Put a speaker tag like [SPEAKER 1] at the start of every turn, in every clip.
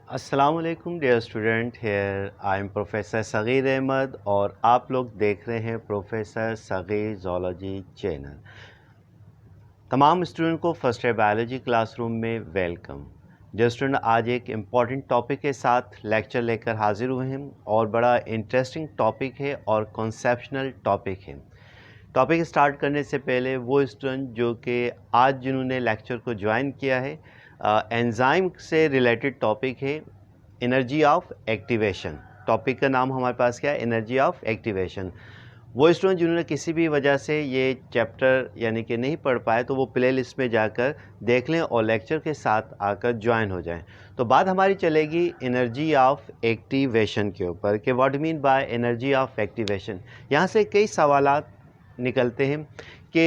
[SPEAKER 1] अस्सलाम वालेकुम dear student, here I am professor Sagir Ahmad और आप लोग देख रहे हैं प्रोफेसर सगीर ज़ूलॉजी चैनल। तमाम स्टूडेंट को फर्स्ट ईयर बायोलॉजी क्लासरूम में वेलकम। डियर स्टूडेंट, आज एक इम्पॉर्टेंट टॉपिक के साथ लेक्चर लेकर हाजिर हुए हैं और बड़ा इंटरेस्टिंग टॉपिक है और कॉन्सेप्शनल टॉपिक है। टॉपिक स्टार्ट करने से पहले वो स्टूडेंट जो कि आज जिन्होंने लेक्चर को ज्वाइन किया है, एंजाइम से रिलेटेड टॉपिक है एनर्जी ऑफ एक्टिवेशन। टॉपिक का नाम हमारे पास क्या है? Energy of activation. वो स्टूडेंट जिन्होंने किसी भी वजह से ये चैप्टर यानी कि नहीं पढ़ पाए तो वो प्ले लिस्ट में जाकर देख लें और लेक्चर के साथ आकर ज्वाइन हो जाएं। तो बात हमारी चलेगी एनर्जी ऑफ एक्टिवेशन के ऊपर कि what mean by energy of activation. यहाँ से कई सवालात निकलते हैं कि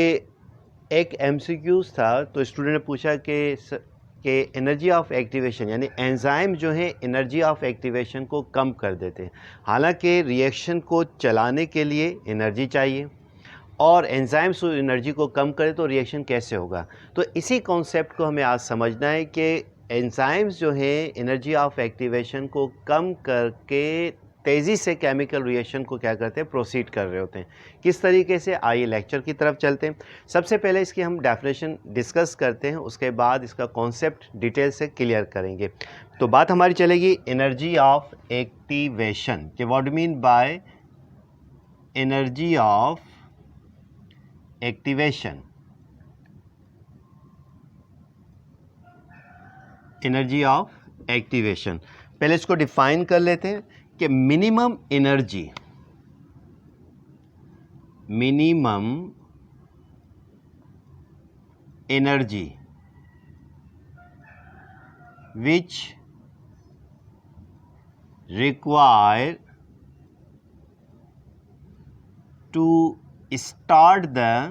[SPEAKER 1] एक एमसीक्यूज़ था, तो स्टूडेंट ने पूछा कि एनर्जी ऑफ एक्टिवेशन यानी एंजाइम जो है एनर्जी ऑफ एक्टिवेशन को कम कर देते हैं। हालांकि रिएक्शन को चलाने के लिए एनर्जी चाहिए और एंजाइम्स एनर्जी को कम करे तो रिएक्शन कैसे होगा। तो इसी कॉन्सेप्ट को हमें आज समझना है कि एंजाइम्स जो है एनर्जी ऑफ एक्टिवेशन को कम करके तेज़ी से केमिकल रिएक्शन को क्या करते हैं? प्रोसीड कर रहे होते हैं। किस तरीके से? आइए लेक्चर की तरफ चलते हैं। सबसे पहले इसकी हम डेफिनेशन डिस्कस करते हैं, उसके बाद इसका कॉन्सेप्ट डिटेल से क्लियर करेंगे। तो बात हमारी चलेगी एनर्जी ऑफ एक्टिवेशन कि what mean by energy of activation. Energy of activation पहले इसको डिफाइन कर लेते हैं कि minimum energy which require to start the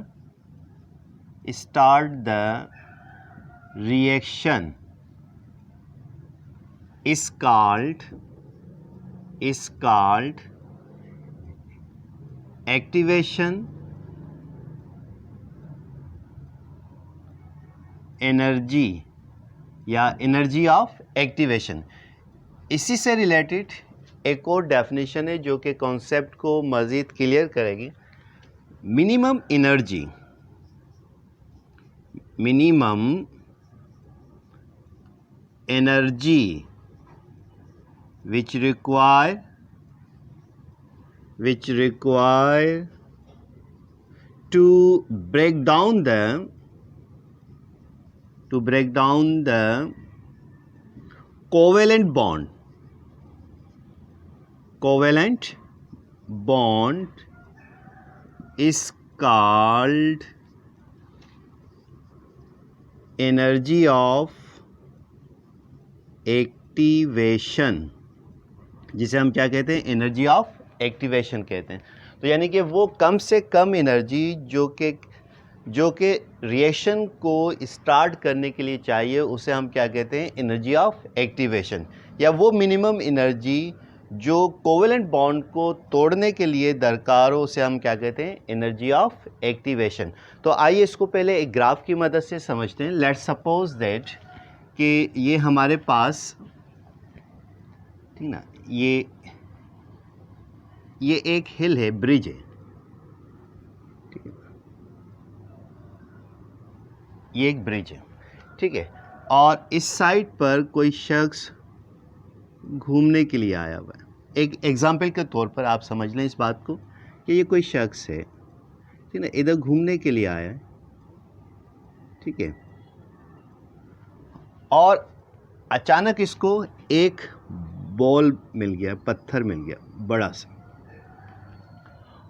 [SPEAKER 1] reaction is called activation energy या एनर्जी ऑफ एक्टिवेशन। इसी से रिलेटेड एक और डेफिनेशन है जो कि कॉन्सेप्ट को मज़ीद क्लियर करेगी। Minimum energy which require to break down the covalent bond is called energy of activation, जिसे हम क्या कहते हैं? एनर्जी ऑफ एक्टिवेशन कहते हैं। तो यानी कि वो कम से कम एनर्जी जो कि रिएक्शन को स्टार्ट करने के लिए चाहिए उसे हम क्या कहते हैं? Energy of activation. या वो मिनिमम एनर्जी जो कोवेलेंट बॉन्ड को तोड़ने के लिए दरकार हो उसे हम क्या कहते हैं? Energy of activation. तो आइए इसको पहले एक ग्राफ की मदद से समझते हैं। लेट्स सपोज दैट कि ये हमारे पास, ठीक ना, ये एक हिल है, ब्रिज है, ठीक है, ये एक ब्रिज है, ठीक है, और इस साइड पर कोई शख्स घूमने के लिए आया हुआ है। एक एग्जाम्पल के तौर पर आप समझ लें इस बात को कि ये कोई शख्स है, ठीक ना, इधर घूमने के लिए आया है, ठीक है, और अचानक इसको एक बॉल मिल गया, पत्थर मिल गया बड़ा सा,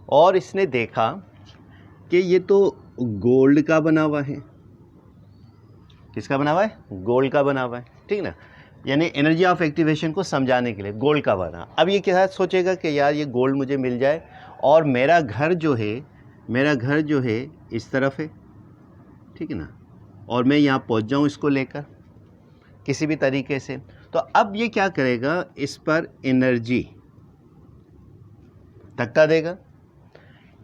[SPEAKER 1] और इसने देखा कि ये तो गोल्ड का बना हुआ है। किसका बना हुआ है? गोल्ड का बना हुआ है, ठीक ना। यानी एनर्जी ऑफ एक्टिवेशन को समझाने के लिए गोल्ड का बना। अब ये क्या सोचेगा कि यार ये गोल्ड मुझे मिल जाए और मेरा घर जो है इस तरफ है, ठीक है ना, और मैं यहाँ पहुँच जाऊँ इसको लेकर किसी भी तरीके से। तो अब ये क्या करेगा? इस पर एनर्जी धक्का देगा,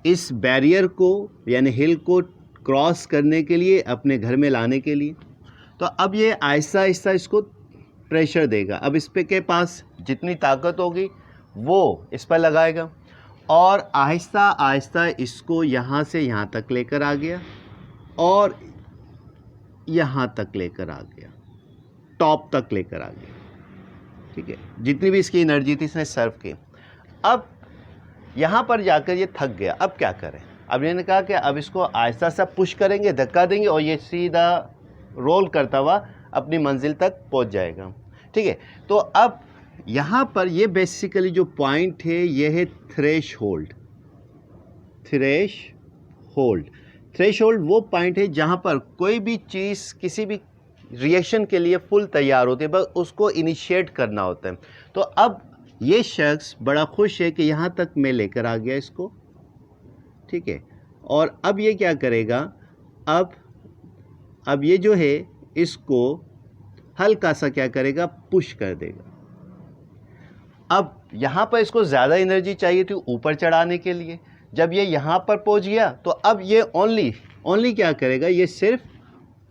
[SPEAKER 1] इस बैरियर को यानी हिल को क्रॉस करने के लिए, अपने घर में लाने के लिए। तो अब ये आहिस्ता आहिस्ता इसको प्रेशर देगा। अब इस पे के पास जितनी ताकत होगी वो इस पर लगाएगा और आहिस्ता आहिस्ता इसको यहाँ से यहाँ तक लेकर आ गया और यहाँ तक लेकर आ गया, टॉप तक लेकर आ गया। ठीक है, जितनी भी इसकी एनर्जी थी इसने सर्व की। अब यहाँ पर जाकर ये थक गया। अब क्या करें? अब इन्होंने कहा कि अब इसको आहिस्ता सा पुश करेंगे, धक्का देंगे और ये सीधा रोल करता हुआ अपनी मंजिल तक पहुँच जाएगा। ठीक है, तो अब यहाँ पर ये बेसिकली जो पॉइंट है ये है थ्रेश होल्ड। थ्रेश होल्ड वो पॉइंट है जहाँ पर कोई भी चीज़ किसी भी रिएक्शन के लिए फुल तैयार होती है, बस उसको इनिशिएट करना होता है। तो अब ये शख्स बड़ा खुश है कि यहाँ तक मैं लेकर आ गया इसको। ठीक है, और अब ये क्या करेगा? अब ये जो है इसको हल्का सा क्या करेगा? पुश कर देगा। अब यहाँ पर इसको ज़्यादा एनर्जी चाहिए थी ऊपर चढ़ाने के लिए। जब ये यहाँ पर पहुँच गया तो अब ये ओनली क्या करेगा? ये सिर्फ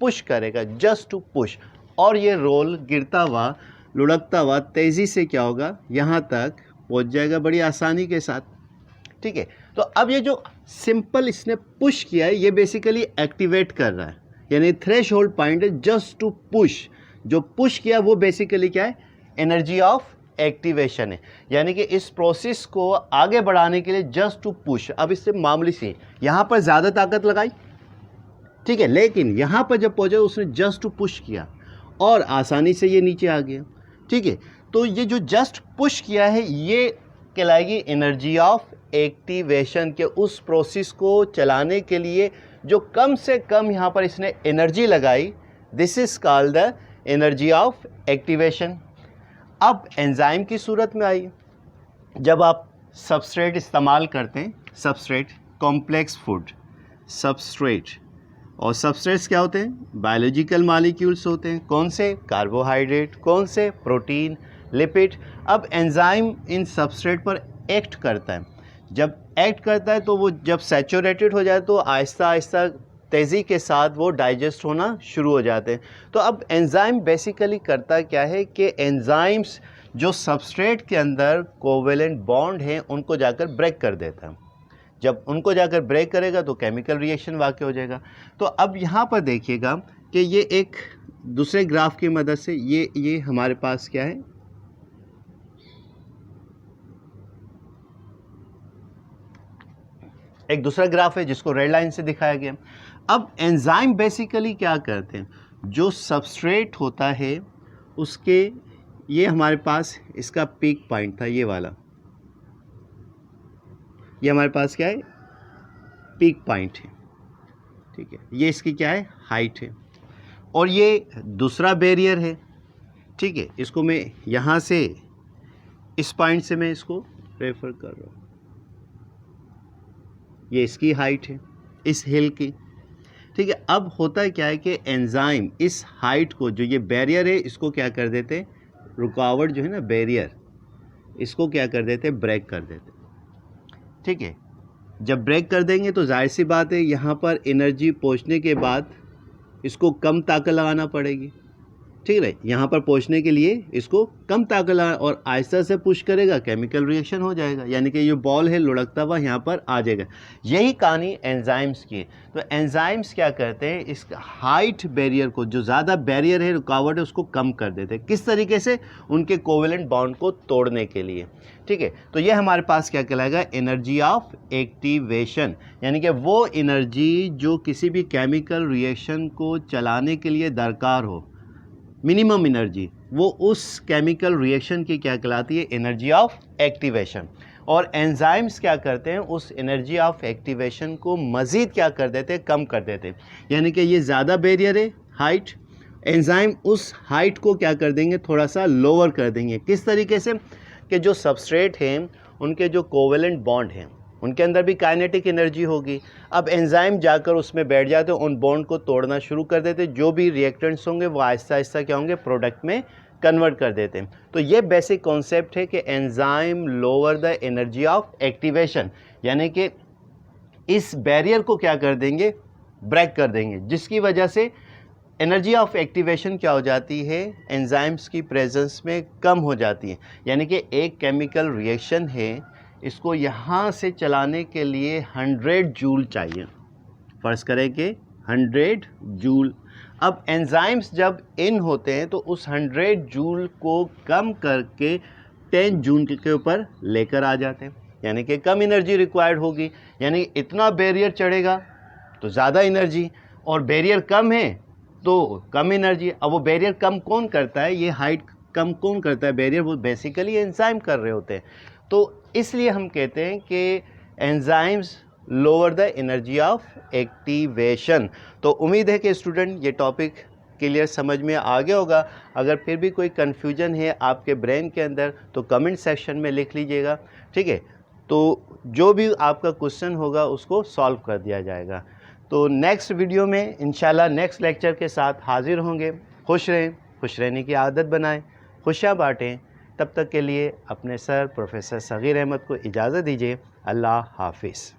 [SPEAKER 1] पुश करेगा, जस्ट टू पुश, और ये रोल गिरता हुआ लुढ़कता हुआ तेज़ी से क्या होगा? यहाँ तक पहुँच जाएगा बड़ी आसानी के साथ। ठीक है, तो अब ये जो सिंपल इसने पुश किया है ये बेसिकली एक्टिवेट कर रहा है, यानी थ्रेश होल्ड पॉइंट है जस्ट टू पुश। जो पुश किया वो बेसिकली क्या है? एनर्जी ऑफ एक्टिवेशन है, यानी कि इस प्रोसेस को आगे बढ़ाने के लिए जस्ट टू पुश। अब इससे मामूली सी यहाँ पर ज़्यादा ताकत लगाई, ठीक है, लेकिन यहाँ पर जब पहुँचा उसने जस्ट टू पुश किया और आसानी से ये नीचे आ गया। ठीक है, तो ये जो जस्ट पुश किया है ये कहलाएगी एनर्जी ऑफ एक्टिवेशन के उस प्रोसेस को चलाने के लिए जो कम से कम यहाँ पर इसने एनर्जी लगाई। This is called the energy of activation. अब एंजाइम की सूरत में आई, जब आप सबस्ट्रेट इस्तेमाल करते हैं, सबस्ट्रेट कॉम्प्लेक्स फूड सबस्ट्रेट, और सबस्ट्रेट्स क्या होते हैं? बायोलॉजिकल मॉलिक्यूल्स होते हैं। कौन से? कार्बोहाइड्रेट। कौन से? Protein, lipid. अब एंजाइम इन सबस्ट्रेट पर एक्ट करता है। जब एक्ट करता है तो वो जब सैचुरेटेड हो जाए तो आहिस्ता आहिस्ता तेज़ी के साथ वो डाइजेस्ट होना शुरू हो जाते हैं। तो अब एंजाइम बेसिकली करता क्या है कि एंजाइम्स जो सबस्ट्रेट के अंदर कोवेलेंट बॉन्ड हैं उनको जाकर ब्रेक कर देता है। जब उनको जाकर ब्रेक करेगा तो केमिकल रिएक्शन वाक़ हो जाएगा। तो अब यहाँ पर देखिएगा कि ये एक दूसरे ग्राफ की मदद से ये हमारे पास क्या है? एक दूसरा ग्राफ है जिसको रेड लाइन से दिखाया गया। अब एंजाइम बेसिकली क्या करते हैं? जो सबस्ट्रेट होता है उसके, ये हमारे पास इसका पीक पॉइंट था, ये वाला, ये हमारे पास क्या है? पीक पॉइंट है। ठीक है, ये इसकी क्या है? हाइट है, और ये दूसरा बैरियर है। ठीक है, इसको मैं यहाँ से इस पॉइंट से मैं इसको रेफर कर रहा हूँ। ये इसकी हाइट है इस हिल की। ठीक है, अब होता क्या है कि एंजाइम इस हाइट को, जो ये बैरियर है, इसको क्या कर देते हैं? रुकावट जो है ना, बैरियर, इसको क्या कर देते हैं? ब्रेक कर देते हैं। ठीक है, जब ब्रेक कर देंगे तो जाहिर सी बात है यहाँ पर एनर्जी पहुँचने के बाद इसको कम ताकत लगाना पड़ेगी। ठीक है, यहाँ पर पहुँचने के लिए इसको कम ताकत लगा और आहिस्ता से पुश करेगा, केमिकल रिएक्शन हो जाएगा, यानी कि ये बॉल है लुढ़कता हुआ यहाँ पर आ जाएगा। यही कहानी एंजाइम्स की। तो एंजाइम्स क्या करते हैं? इस हाइट बैरियर को, जो ज़्यादा बैरियर है, रुकावट है, उसको कम कर देते हैं। किस तरीके से? उनके कोवेलेंट बॉन्ड को तोड़ने के लिए। ठीक है, तो ये हमारे पास क्या कहलाएगा? एनर्जी ऑफ एक्टिवेशन, यानी कि वो एनर्जी जो किसी भी केमिकल रिएक्शन को चलाने के लिए दरकार हो, मिनिमम एनर्जी, वो उस केमिकल रिएक्शन की क्या कहलाती है? Energy of activation. और एंजाइम्स क्या करते हैं? उस एनर्जी ऑफ एक्टिवेशन को मज़ीद क्या कर देते हैं? कम कर देते हैं। यानी कि ये ज़्यादा बैरियर है हाइट, एंजाइम उस हाइट को क्या कर देंगे? थोड़ा सा लोअर कर देंगे। किस तरीके से? कि जो सबस्ट्रेट हैं उनके जो कोवेलेंट बॉन्ड हैं उनके अंदर भी काइनेटिक एनर्जी होगी। अब एंजाइम जाकर उसमें बैठ जाते हैं, उन बॉन्ड को तोड़ना शुरू कर देते हैं। जो भी रिएक्टेंट्स होंगे वो आहिस्ता आहिस्ता क्या होंगे? प्रोडक्ट में कन्वर्ट कर देते हैं। तो ये बेसिक कॉन्सेप्ट है कि enzyme lower the energy of activation, यानी कि इस बैरियर को क्या कर देंगे? ब्रेक कर देंगे, जिसकी वजह से एनर्जी ऑफ एक्टिवेशन क्या हो जाती है, एंजाइम्स की प्रेजेंस में कम हो जाती है। यानी कि एक केमिकल रिएक्शन है, इसको यहाँ से चलाने के लिए 100 जूल चाहिए। फ़र्ज़ करें कि 100 जूल। अब एंजाइम्स जब इन होते हैं तो उस 100 जूल को कम करके 10 जूल के ऊपर लेकर आ जाते हैं, यानी कि कम एनर्जी रिक्वायर्ड होगी। यानी इतना बैरियर चढ़ेगा तो ज़्यादा एनर्जी, और बैरियर कम है तो कम एनर्जी। अब वो बैरियर कम कौन करता है, ये हाइट कम कौन करता है बैरियर, वो बेसिकली एंजाइम कर रहे होते हैं। तो इसलिए हम कहते हैं कि enzymes lower the energy of activation. तो उम्मीद है कि स्टूडेंट ये टॉपिक क्लियर समझ में आ गया होगा। अगर फिर भी कोई कन्फ्यूजन है आपके ब्रेन के अंदर तो कमेंट सेक्शन में लिख लीजिएगा, ठीक है। तो जो भी आपका क्वेश्चन होगा उसको सॉल्व कर दिया जाएगा। तो नेक्स्ट वीडियो में इंशाल्लाह नेक्स्ट लेक्चर के साथ हाजिर होंगे। खुश रहें, खुश रहने की आदत बनाएं, खुशियाँ बाँटें। तब तक के लिए अपने सर प्रोफेसर सगीर अहमद को इजाज़त दीजिए। अल्लाह हाफिज़।